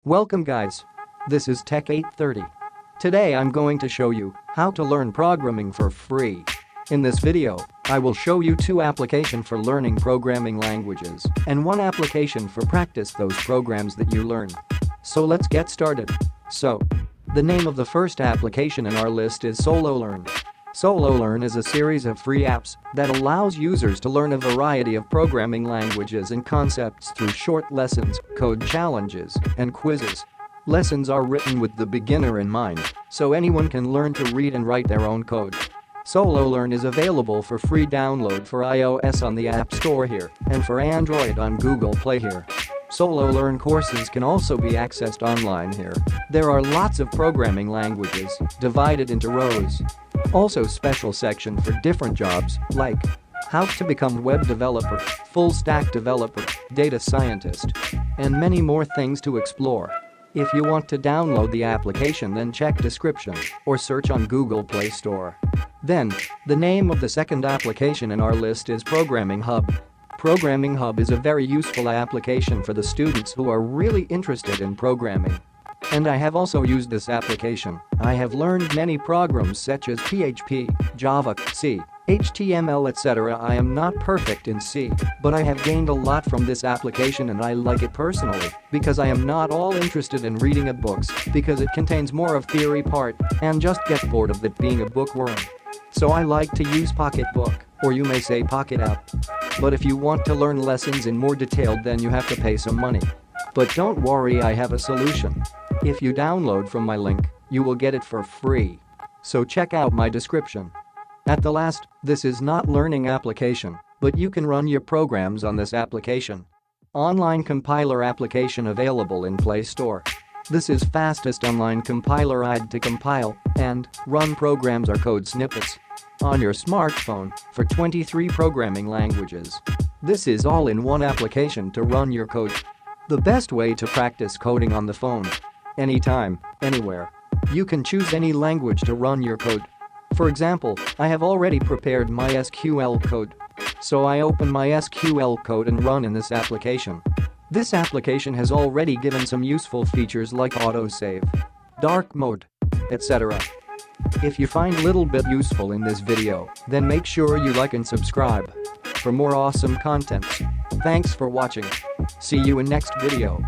Welcome guys. This is Tech 830. Today I'm going to show you how to learn programming for free. In this video, I will show you two applications for learning programming languages and one application for practice those programs that you learn. So let's get started. The name of the first application in our list is SoloLearn. SoloLearn is a series of free apps that allows users to learn a variety of programming languages and concepts through short lessons, code challenges, and quizzes. Lessons are written with the beginner in mind, so anyone can learn to read and write their own code. SoloLearn is available for free download for iOS on the App Store here and for Android on Google Play here. SoloLearn courses can also be accessed online here. There are lots of programming languages divided into rows. Also special section for different jobs like how to become web developer, full stack developer, data scientist, and many more things to explore. If you want to download the application, then check description or search on Google Play Store. Then, the name of the second application in our list is Programming Hub. Programming Hub is a very useful application for the students who are really interested in programming. And I have also used this application. I have learned many programs such as PHP, Java, C, HTML, etc. I am not perfect in C, but I have gained a lot from this application and I like it personally because I am not all interested in reading a books because it contains more of theory part and just get bored of it being a bookworm. So I like to use Pocketbook, or you may say Pocket App. But if you want to learn lessons in more detail, then you have to pay some money. But don't worry, I have a solution. If you download from my link, you will get it for free. So check out my description. At the last, this is not learning application, but you can run your programs on this application. Online compiler application available in Play Store. This is fastest online compiler to compile and run programs or code snippets on your smartphone for 23 programming languages. This is all in one application to run your code. The best way to practice coding on the phone. Anytime, anywhere. You can choose any language to run your code. For example, I have already prepared my SQL code. So I open my SQL code and run in this application. This application has already given some useful features like autosave, dark mode, etc. If you find a little bit useful in this video, then make sure you like and subscribe for more awesome content. Thanks for watching. See you in next video.